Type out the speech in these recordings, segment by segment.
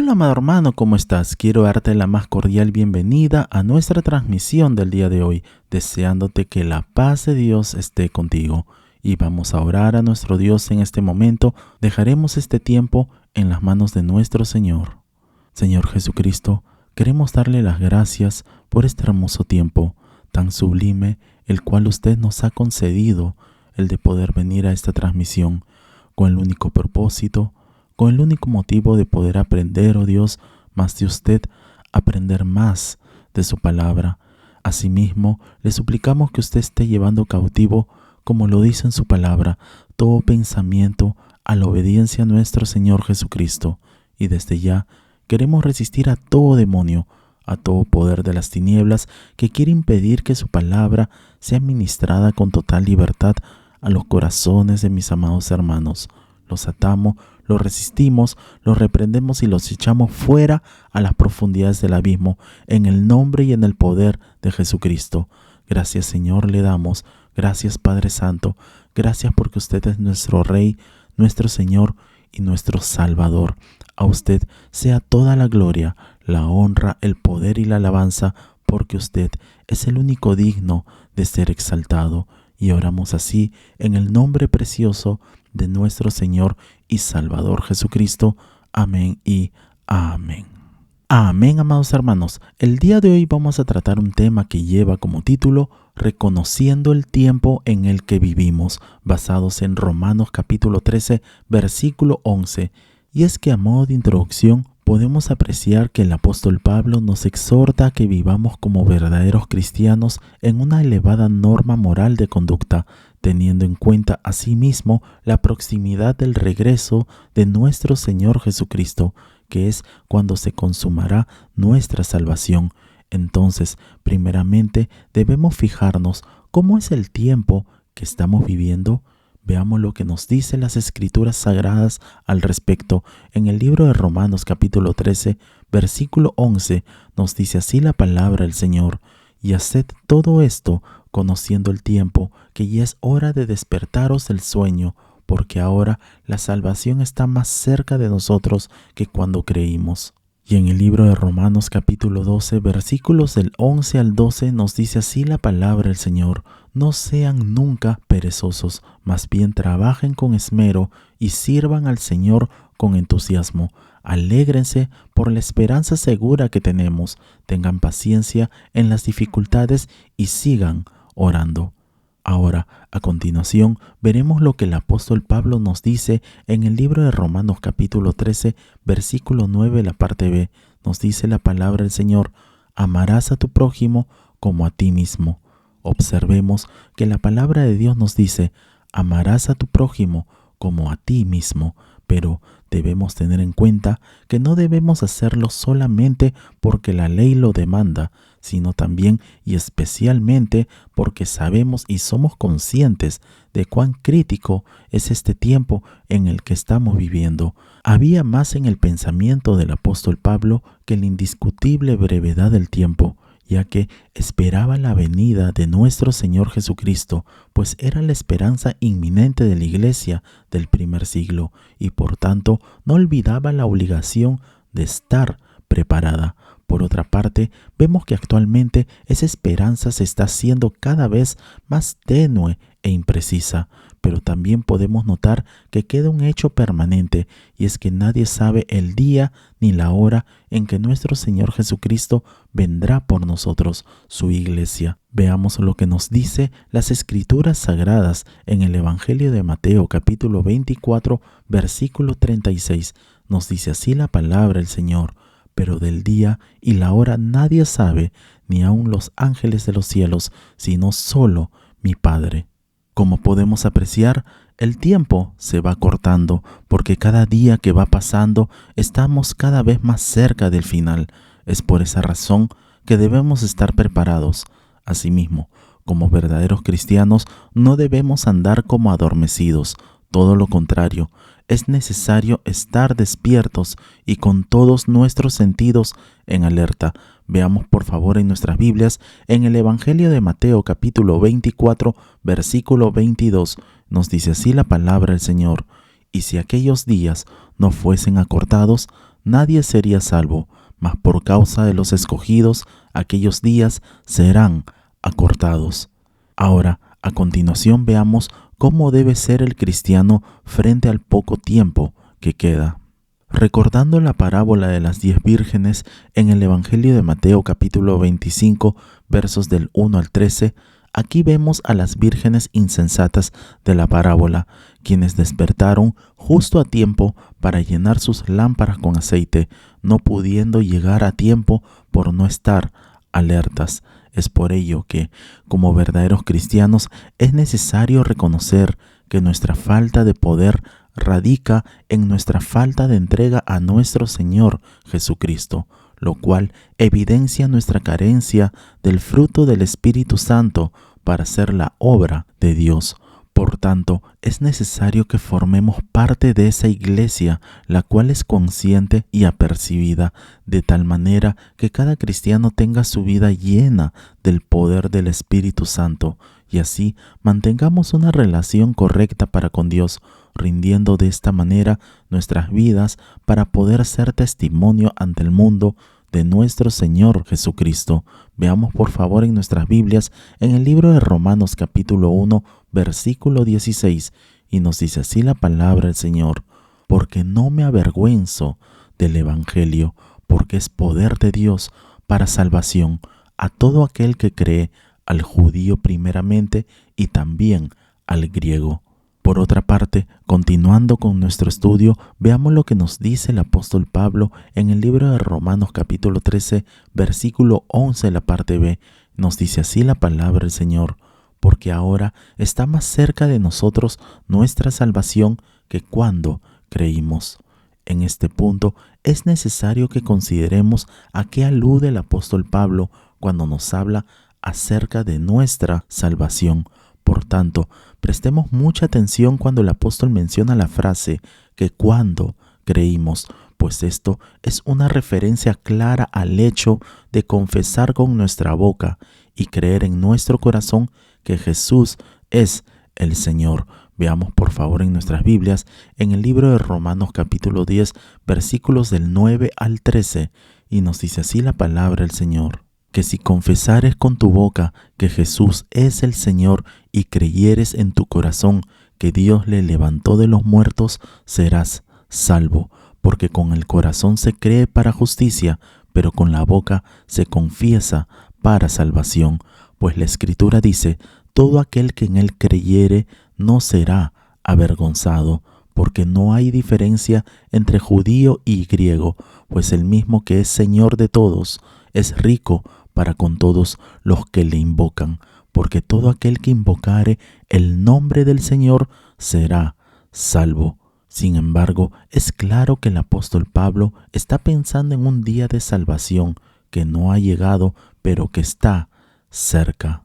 Hola, amado hermano, ¿cómo estás? Quiero darte la más cordial bienvenida a nuestra transmisión del día de hoy, deseándote que la paz de Dios esté contigo. Y vamos a orar a nuestro Dios en este momento. Dejaremos este tiempo en las manos de nuestro Señor. Señor Jesucristo, queremos darle las gracias por este hermoso tiempo tan sublime, el cual usted nos ha concedido, el de poder venir a esta transmisión con el único propósito, con el único motivo de poder aprender, oh Dios, más de usted, aprender más de su palabra. Asimismo, le suplicamos que usted esté llevando cautivo, como lo dice en su palabra, todo pensamiento a la obediencia a nuestro Señor Jesucristo. Y desde ya queremos resistir a todo demonio, a todo poder de las tinieblas que quiere impedir que su palabra sea ministrada con total libertad a los corazones de mis amados hermanos. Los atamos, los resistimos, los reprendemos y los echamos fuera a las profundidades del abismo, en el nombre y en el poder de Jesucristo. Gracias, Señor, le damos. Gracias, Padre Santo. Gracias porque usted es nuestro Rey, nuestro Señor y nuestro Salvador. A usted sea toda la gloria, la honra, el poder y la alabanza, porque usted es el único digno de ser exaltado. Y oramos así en el nombre precioso de nuestro Señor y Salvador Jesucristo. Amén y amén. Amén, amados hermanos. El día de hoy vamos a tratar un tema que lleva como título Reconociendo el tiempo en el que vivimos, basados en Romanos capítulo 13, versículo 11. Y es que a modo de introducción podemos apreciar que el apóstol Pablo nos exhorta a que vivamos como verdaderos cristianos en una elevada norma moral de conducta, teniendo en cuenta asimismo la proximidad del regreso de nuestro Señor Jesucristo, que es cuando se consumará nuestra salvación. Entonces, primeramente, debemos fijarnos cómo es el tiempo que estamos viviendo. Veamos lo que nos dicen las Escrituras Sagradas al respecto. En el libro de Romanos capítulo 13, versículo 11, nos dice así la palabra del Señor: y haced todo esto conociendo el tiempo, que ya es hora de despertaros del sueño, porque ahora la salvación está más cerca de nosotros que cuando creímos. Y en el libro de Romanos capítulo 12, versículos del 11 al 12, nos dice así la palabra del Señor: no sean nunca perezosos, más bien trabajen con esmero y sirvan al Señor con entusiasmo. Alégrense por la esperanza segura que tenemos, tengan paciencia en las dificultades y sigan orando. Ahora, a continuación, veremos lo que el apóstol Pablo nos dice en el libro de Romanos capítulo 13, versículo 9, la parte B. Nos dice la palabra del Señor: amarás a tu prójimo como a ti mismo. Observemos que la palabra de Dios nos dice: amarás a tu prójimo como a ti mismo, pero debemos tener en cuenta que no debemos hacerlo solamente porque la ley lo demanda, sino también y especialmente porque sabemos y somos conscientes de cuán crítico es este tiempo en el que estamos viviendo. Había más en el pensamiento del apóstol Pablo que la indiscutible brevedad del tiempo, ya que esperaba la venida de nuestro Señor Jesucristo, pues era la esperanza inminente de la iglesia del primer siglo, y por tanto no olvidaba la obligación de estar preparada. Por otra parte, vemos que actualmente esa esperanza se está haciendo cada vez más tenue e imprecisa, pero también podemos notar que queda un hecho permanente, y es que nadie sabe el día ni la hora en que nuestro Señor Jesucristo vendrá por nosotros, su iglesia. Veamos lo que nos dice las Escrituras Sagradas en el Evangelio de Mateo capítulo 24, versículo 36. Nos dice así la palabra del Señor: pero del día y la hora nadie sabe, ni aun los ángeles de los cielos, sino solo mi Padre. Como podemos apreciar, el tiempo se va cortando, porque cada día que va pasando estamos cada vez más cerca del final. Es por esa razón que debemos estar preparados. Asimismo, como verdaderos cristianos, no debemos andar como adormecidos. Todo lo contrario, es necesario estar despiertos y con todos nuestros sentidos en alerta. Veamos por favor en nuestras Biblias, en el Evangelio de Mateo capítulo 24, versículo 22, nos dice así la palabra del Señor: y si aquellos días no fuesen acortados, nadie sería salvo, mas por causa de los escogidos, aquellos días serán acortados. Ahora, a continuación veamos cómo debe ser el cristiano frente al poco tiempo que queda. Recordando la parábola de las 10 vírgenes en el Evangelio de Mateo capítulo 25, versos del 1 al 13, aquí vemos a las vírgenes insensatas de la parábola, quienes despertaron justo a tiempo para llenar sus lámparas con aceite, no pudiendo llegar a tiempo por no estar alertas. Es por ello que, como verdaderos cristianos, es necesario reconocer que nuestra falta de poder radica en nuestra falta de entrega a nuestro Señor Jesucristo, lo cual evidencia nuestra carencia del fruto del Espíritu Santo para hacer la obra de Dios. Por tanto, es necesario que formemos parte de esa iglesia, la cual es consciente y apercibida, de tal manera que cada cristiano tenga su vida llena del poder del Espíritu Santo, y así mantengamos una relación correcta para con Dios, rindiendo de esta manera nuestras vidas para poder ser testimonio ante el mundo de nuestro Señor Jesucristo. Veamos por favor en nuestras Biblias en el libro de Romanos capítulo 1, versículo 16, y nos dice así la palabra del Señor: porque no me avergüenzo del Evangelio, porque es poder de Dios para salvación a todo aquel que cree, al judío primeramente y también al griego. Por otra parte, continuando con nuestro estudio, veamos lo que nos dice el apóstol Pablo en el libro de Romanos capítulo 13, versículo 11, la parte B. Nos dice así la palabra del Señor: porque ahora está más cerca de nosotros nuestra salvación que cuando creímos. En este punto es necesario que consideremos a qué alude el apóstol Pablo cuando nos habla acerca de nuestra salvación. Por tanto, prestemos mucha atención cuando el apóstol menciona la frase que cuando creímos, pues esto es una referencia clara al hecho de confesar con nuestra boca y creer en nuestro corazón que Jesús es el Señor. Veamos por favor en nuestras Biblias en el libro de Romanos capítulo 10, versículos del 9 al 13, y nos dice así la palabra del Señor: que si confesares con tu boca que Jesús es el Señor y creyeres en tu corazón que Dios le levantó de los muertos, serás salvo, porque con el corazón se cree para justicia, pero con la boca se confiesa para salvación. Pues la Escritura dice: todo aquel que en él creyere no será avergonzado, porque no hay diferencia entre judío y griego, pues el mismo que es Señor de todos es rico para con todos los que le invocan, porque todo aquel que invocare el nombre del Señor será salvo. Sin embargo, es claro que el apóstol Pablo está pensando en un día de salvación que no ha llegado, pero que está cerca.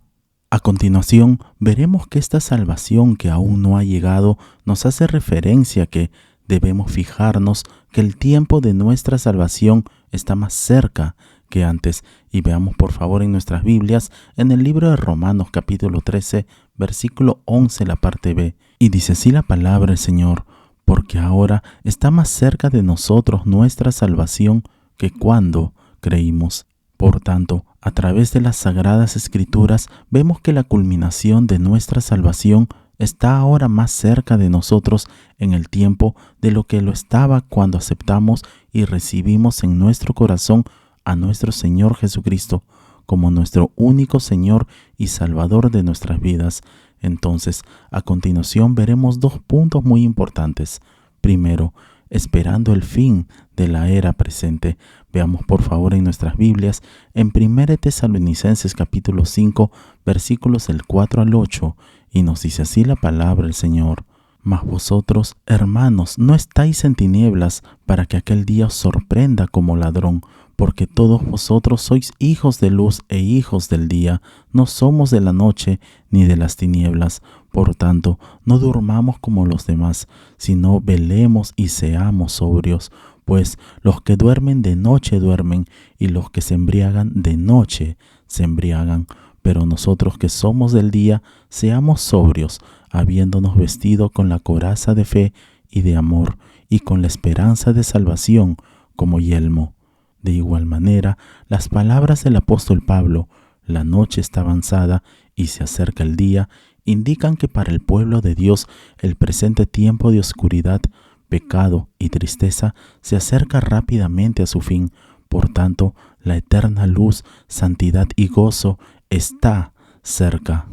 A continuación, veremos que esta salvación que aún no ha llegado nos hace referencia que debemos fijarnos que el tiempo de nuestra salvación está más cerca que antes. Y veamos por favor en nuestras Biblias en el libro de Romanos capítulo 13, versículo 11, la parte B. Y dice así la palabra del Señor: porque ahora está más cerca de nosotros nuestra salvación que cuando creímos. Por tanto, a través de las Sagradas Escrituras vemos que la culminación de nuestra salvación está ahora más cerca de nosotros en el tiempo de lo que lo estaba cuando aceptamos y recibimos en nuestro corazón a nuestro Señor Jesucristo como nuestro único Señor y Salvador de nuestras vidas. Entonces, a continuación veremos dos puntos muy importantes. Primero, esperando el fin de la era presente. Veamos por favor en nuestras Biblias en 1 Tesalonicenses capítulo 5, versículos del 4 al 8, y nos dice así la palabra del Señor: mas vosotros, hermanos, no estáis en tinieblas para que aquel día os sorprenda como ladrón, porque todos vosotros sois hijos de luz e hijos del día, no somos de la noche ni de las tinieblas. Por tanto, no durmamos como los demás, sino velemos y seamos sobrios, pues los que duermen de noche duermen, y los que se embriagan de noche se embriagan. Pero nosotros que somos del día, seamos sobrios, habiéndonos vestido con la coraza de fe y de amor, y con la esperanza de salvación como yelmo. De igual manera, las palabras del apóstol Pablo, la noche está avanzada y se acerca el día, indican que para el pueblo de Dios el presente tiempo de oscuridad, pecado y tristeza se acerca rápidamente a su fin. Por tanto, la eterna luz, santidad y gozo está cerca.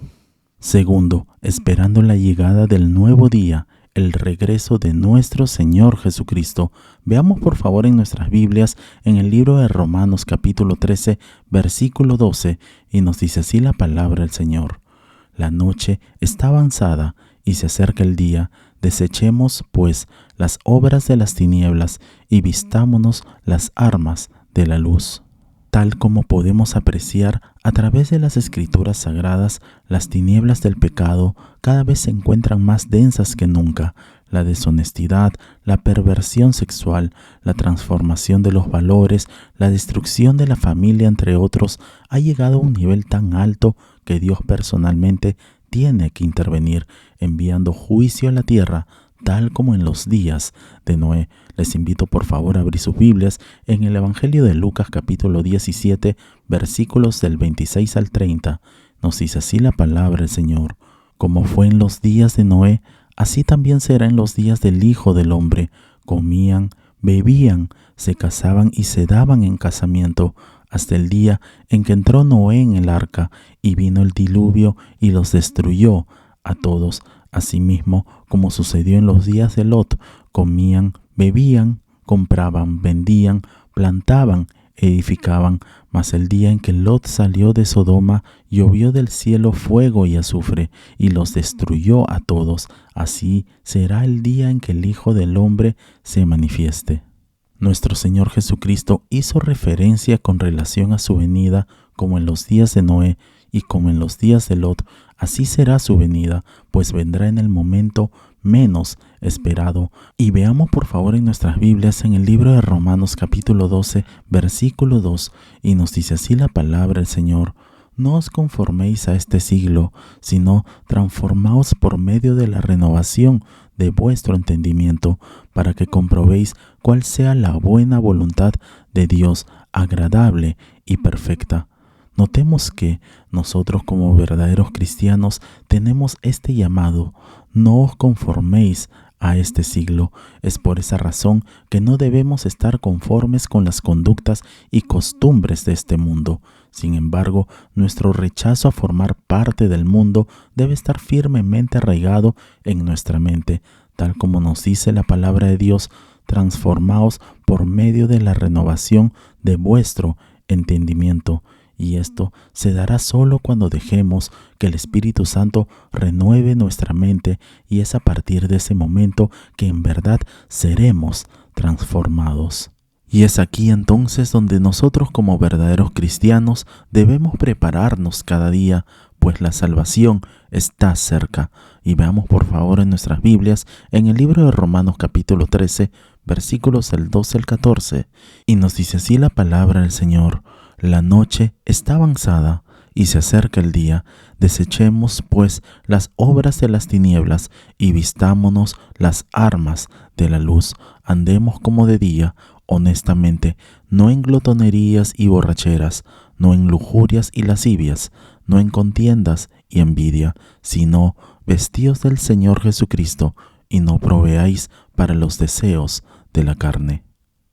Segundo, esperando la llegada del nuevo día, el regreso de nuestro Señor Jesucristo. Veamos por favor en nuestras Biblias en el libro de Romanos capítulo 13, versículo 12, y nos dice así la palabra del Señor. La noche está avanzada y se acerca el día. Desechemos, pues, las obras de las tinieblas y vistámonos las armas de la luz. Tal como podemos apreciar a través de las Escrituras Sagradas, las tinieblas del pecado cada vez se encuentran más densas que nunca. La deshonestidad, la perversión sexual, la transformación de los valores, la destrucción de la familia, entre otros, ha llegado a un nivel tan alto que Dios personalmente tiene que intervenir, enviando juicio a la tierra, tal como en los días de Noé. Les invito por favor a abrir sus Biblias en el Evangelio de Lucas capítulo 17, versículos del 26 al 30. Nos dice así la palabra del Señor. Como fue en los días de Noé, así también será en los días del Hijo del Hombre. Comían, bebían, se casaban y se daban en casamiento, hasta el día en que entró Noé en el arca, y vino el diluvio y los destruyó a todos. Asimismo, como sucedió en los días de Lot, comían, bebían, compraban, vendían, plantaban, edificaban. Mas el día en que Lot salió de Sodoma, llovió del cielo fuego y azufre, y los destruyó a todos. Así será el día en que el Hijo del Hombre se manifieste. Nuestro Señor Jesucristo hizo referencia con relación a su venida, como en los días de Noé y como en los días de Lot. Así será su venida, pues vendrá en el momento menos esperado. Y veamos por favor en nuestras Biblias en el libro de Romanos capítulo 12, versículo 2, y nos dice así la palabra del Señor. No os conforméis a este siglo, sino transformaos por medio de la renovación de vuestro entendimiento, para que comprobéis cuál sea la buena voluntad de Dios, agradable y perfecta. Notemos que nosotros como verdaderos cristianos tenemos este llamado: no os conforméis a este siglo. Es por esa razón que no debemos estar conformes con las conductas y costumbres de este mundo. Sin embargo, nuestro rechazo a formar parte del mundo debe estar firmemente arraigado en nuestra mente, tal como nos dice la palabra de Dios: transformaos por medio de la renovación de vuestro entendimiento. Y esto se dará solo cuando dejemos que el Espíritu Santo renueve nuestra mente, y es a partir de ese momento que en verdad seremos transformados. Y es aquí entonces donde nosotros como verdaderos cristianos debemos prepararnos cada día, pues la salvación está cerca. Y veamos por favor en nuestras Biblias en el libro de Romanos capítulo 13, versículos del 12 al 14. Y nos dice así la palabra del Señor. La noche está avanzada y se acerca el día. Desechemos, pues, las obras de las tinieblas y vistámonos las armas de la luz. Andemos como de día, honestamente, no en glotonerías y borracheras, no en lujurias y lascivias, no en contiendas y envidia, sino vestíos del Señor Jesucristo, y no proveáis para los deseos de la carne.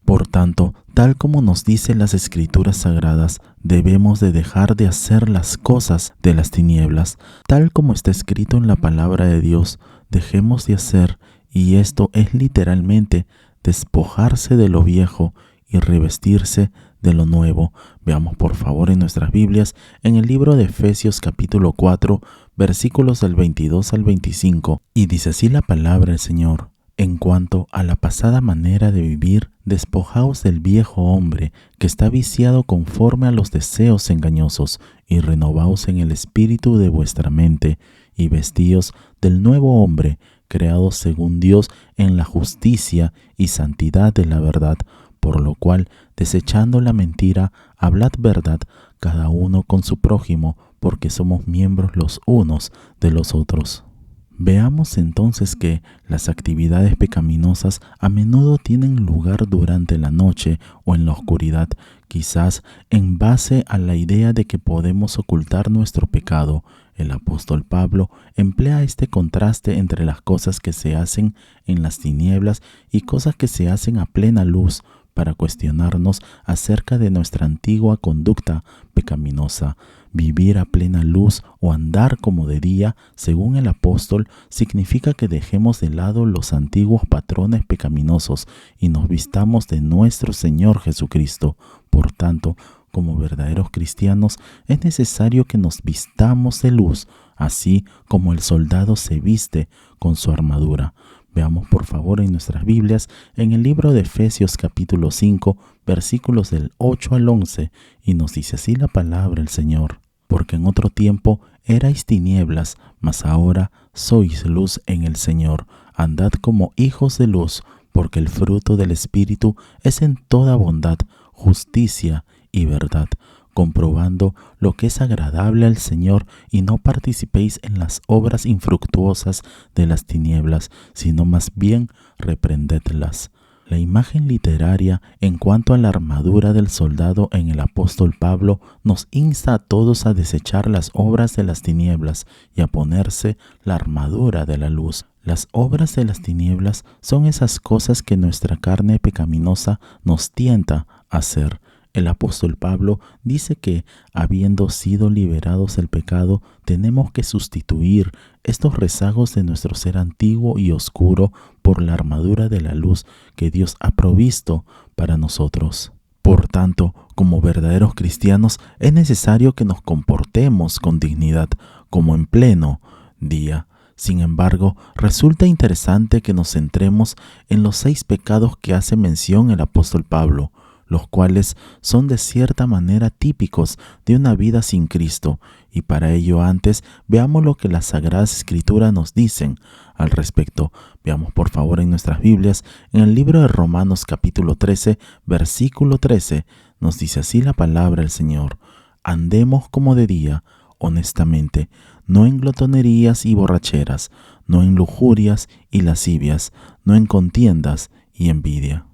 Por tanto, tal como nos dicen las Escrituras Sagradas, debemos de dejar de hacer las cosas de las tinieblas, tal como está escrito en la palabra de Dios. Dejemos de hacer, y esto es literalmente despojarse de lo viejo y revestirse de lo nuevo. Veamos por favor en nuestras Biblias en el libro de Efesios capítulo 4, versículos del 22 al 25, y dice así la palabra del Señor. En cuanto a la pasada manera de vivir, despojaos del viejo hombre que está viciado conforme a los deseos engañosos, y renovaos en el espíritu de vuestra mente, y vestíos del nuevo hombre, creado según Dios en la justicia y santidad de la verdad. Por lo cual, desechando la mentira, hablad verdad, cada uno con su prójimo, porque somos miembros los unos de los otros. Veamos entonces que las actividades pecaminosas a menudo tienen lugar durante la noche o en la oscuridad, quizás en base a la idea de que podemos ocultar nuestro pecado. El apóstol Pablo emplea este contraste entre las cosas que se hacen en las tinieblas y cosas que se hacen a plena luz para cuestionarnos acerca de nuestra antigua conducta pecaminosa. Vivir a plena luz o andar como de día, según el apóstol, significa que dejemos de lado los antiguos patrones pecaminosos y nos vistamos de nuestro Señor Jesucristo. Por tanto, como verdaderos cristianos, es necesario que nos vistamos de luz, así como el soldado se viste con su armadura. Veamos por favor en nuestras Biblias, en el libro de Efesios capítulo 5, versículos del 8 al 11, y nos dice así la palabra del Señor. Porque en otro tiempo erais tinieblas, mas ahora sois luz en el Señor. Andad como hijos de luz, porque el fruto del Espíritu es en toda bondad, justicia y verdad, comprobando lo que es agradable al Señor, y no participéis en las obras infructuosas de las tinieblas, sino más bien reprendedlas. La imagen literaria en cuanto a la armadura del soldado en el apóstol Pablo nos insta a todos a desechar las obras de las tinieblas y a ponerse la armadura de la luz. Las obras de las tinieblas son esas cosas que nuestra carne pecaminosa nos tienta a hacer. El apóstol Pablo dice que, habiendo sido liberados del pecado, tenemos que sustituir estos rezagos de nuestro ser antiguo y oscuro por la armadura de la luz que Dios ha provisto para nosotros. Por tanto, como verdaderos cristianos, es necesario que nos comportemos con dignidad, como en pleno día. Sin embargo, resulta interesante que nos centremos en los 6 pecados que hace mención el apóstol Pablo, los cuales son de cierta manera típicos de una vida sin Cristo, y para ello antes veamos lo que las Sagradas Escrituras nos dicen al respecto. Veamos por favor en nuestras Biblias, en el libro de Romanos capítulo 13, versículo 13, nos dice así la palabra del Señor: andemos como de día, honestamente, no en glotonerías y borracheras, no en lujurias y lascivias, no en contiendas y envidia.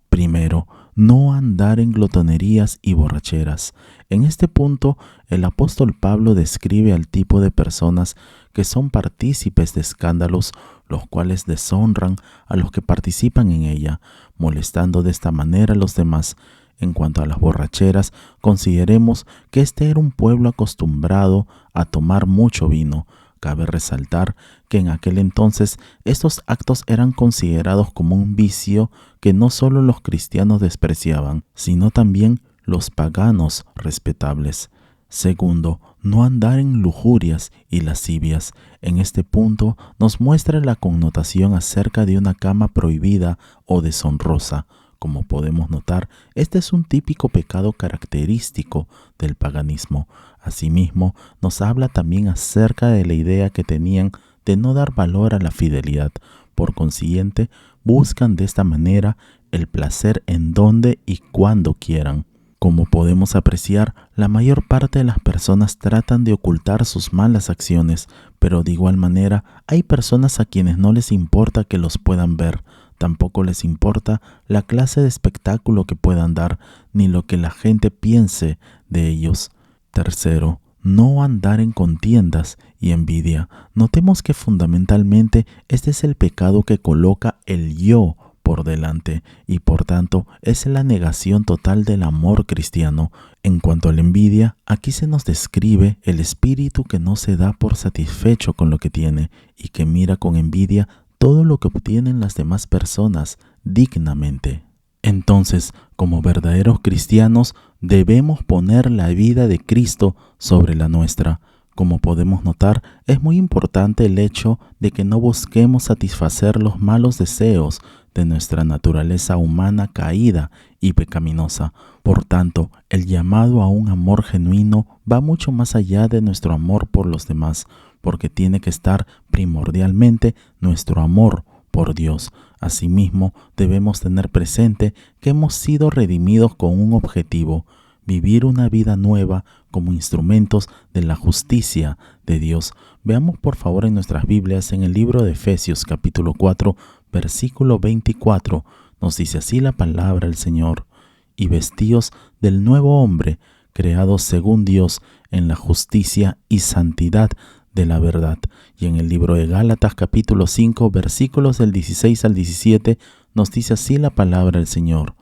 Primero, no andar en glotonerías y borracheras. En este punto, el apóstol Pablo describe al tipo de personas que son partícipes de escándalos, los cuales deshonran a los que participan en ella, molestando de esta manera a los demás. En cuanto a las borracheras, consideremos que este era un pueblo acostumbrado a tomar mucho vino. Cabe resaltar que en aquel entonces estos actos eran considerados como un vicio que no solo los cristianos despreciaban, sino también los paganos respetables. Segundo, no andar en lujurias y lascivias. En este punto nos muestra la connotación acerca de una cama prohibida o deshonrosa. Como podemos notar, este es un típico pecado característico del paganismo. Asimismo, nos habla también acerca de la idea que tenían de no dar valor a la fidelidad. Por consiguiente, buscan de esta manera el placer en donde y cuando quieran. Como podemos apreciar, la mayor parte de las personas tratan de ocultar sus malas acciones, pero de igual manera hay personas a quienes no les importa que los puedan ver. Tampoco les importa la clase de espectáculo que puedan dar, ni lo que la gente piense de ellos. Tercero, no andar en contiendas y envidia. Notemos que fundamentalmente este es el pecado que coloca el yo por delante y por tanto es la negación total del amor cristiano. En cuanto a la envidia, aquí se nos describe el espíritu que no se da por satisfecho con lo que tiene y que mira con envidia todo lo que obtienen las demás personas dignamente. Entonces, como verdaderos cristianos, debemos poner la vida de Cristo sobre la nuestra. Como podemos notar, es muy importante el hecho de que no busquemos satisfacer los malos deseos de nuestra naturaleza humana caída y pecaminosa. Por tanto, el llamado a un amor genuino va mucho más allá de nuestro amor por los demás, porque tiene que estar primordialmente nuestro amor por Dios. Asimismo, debemos tener presente que hemos sido redimidos con un objetivo: vivir una vida nueva como instrumentos de la justicia de Dios. Veamos por favor en nuestras Biblias en el libro de Efesios capítulo 4, versículo 24. Nos dice así la palabra del Señor: y vestíos del nuevo hombre, creados según Dios en la justicia y santidad de la verdad. Y en el libro de Gálatas capítulo 5, versículos del 16 al 17, nos dice así la palabra del Señor: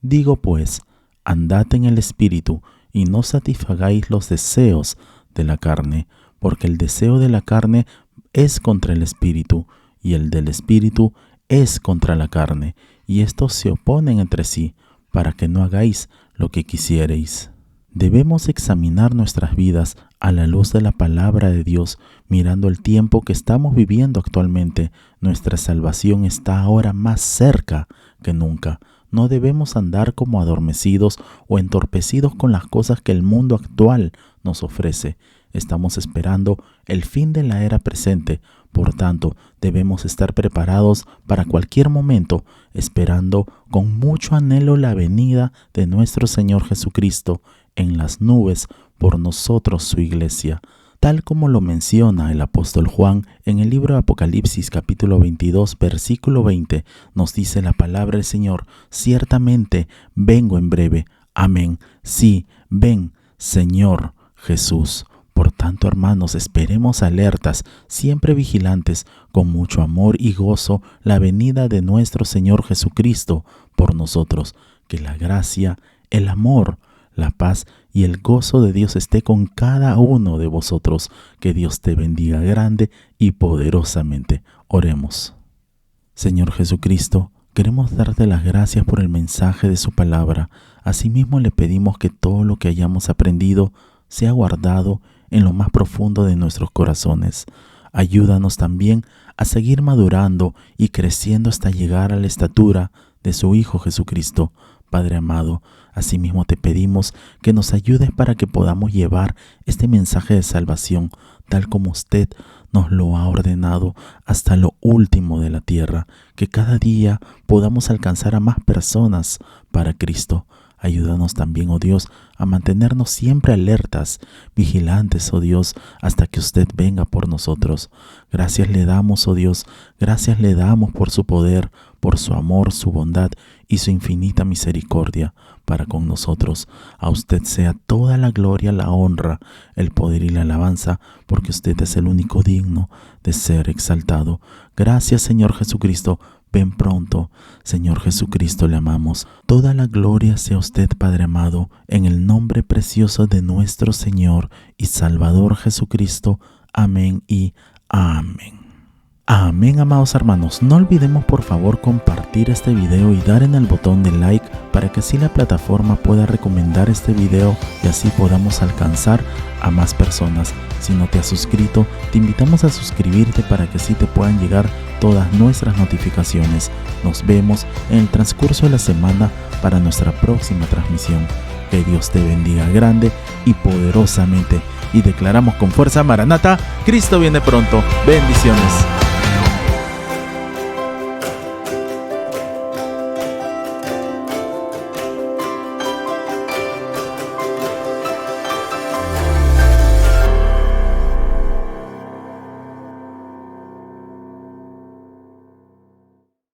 digo pues, andad en el Espíritu, y no satisfagáis los deseos de la carne, porque el deseo de la carne es contra el Espíritu, y el del Espíritu es contra la carne, y estos se oponen entre sí, para que no hagáis lo que quisiereis. Debemos examinar nuestras vidas a la luz de la palabra de Dios, mirando el tiempo que estamos viviendo actualmente. Nuestra salvación está ahora más cerca que nunca. No debemos andar como adormecidos o entorpecidos con las cosas que el mundo actual nos ofrece. Estamos esperando el fin de la era presente. Por tanto, debemos estar preparados para cualquier momento, esperando con mucho anhelo la venida de nuestro Señor Jesucristo en las nubes por nosotros, su iglesia. Tal como lo menciona el apóstol Juan en el libro de Apocalipsis capítulo 22, versículo 20, nos dice la palabra del Señor: ciertamente vengo en breve. Amén. Sí, ven, Señor Jesús. Por tanto, hermanos, esperemos alertas, siempre vigilantes, con mucho amor y gozo, la venida de nuestro Señor Jesucristo por nosotros. Que la gracia, el amor, la paz y el gozo de Dios esté con cada uno de vosotros. Que Dios te bendiga grande y poderosamente. Oremos. Señor Jesucristo, queremos darte las gracias por el mensaje de su palabra. Asimismo le pedimos que todo lo que hayamos aprendido sea guardado en lo más profundo de nuestros corazones. Ayúdanos también a seguir madurando y creciendo hasta llegar a la estatura de su Hijo Jesucristo. Padre amado, asimismo te pedimos que nos ayudes para que podamos llevar este mensaje de salvación, tal como usted nos lo ha ordenado, hasta lo último de la tierra, que cada día podamos alcanzar a más personas para Cristo. Ayúdanos también, oh Dios, a mantenernos siempre alertas, vigilantes, oh Dios, hasta que usted venga por nosotros. Gracias le damos, oh Dios, gracias le damos por su poder, por su amor, su bondad y su infinita misericordia para con nosotros. A usted sea toda la gloria, la honra, el poder y la alabanza, porque usted es el único digno de ser exaltado. Gracias, Señor Jesucristo. Ven pronto, Señor Jesucristo, le amamos. Toda la gloria sea usted, Padre amado, en el nombre precioso de nuestro Señor y Salvador Jesucristo. Amén y amén. Amén, amados hermanos. No olvidemos por favor compartir este video y dar en el botón de like para que así la plataforma pueda recomendar este video y así podamos alcanzar a más personas. Si no te has suscrito, te invitamos a suscribirte para que así te puedan llegar todas nuestras notificaciones. Nos vemos en el transcurso de la semana para nuestra próxima transmisión. Que Dios te bendiga grande y poderosamente. Y declaramos con fuerza: Maranata, Cristo viene pronto. Bendiciones.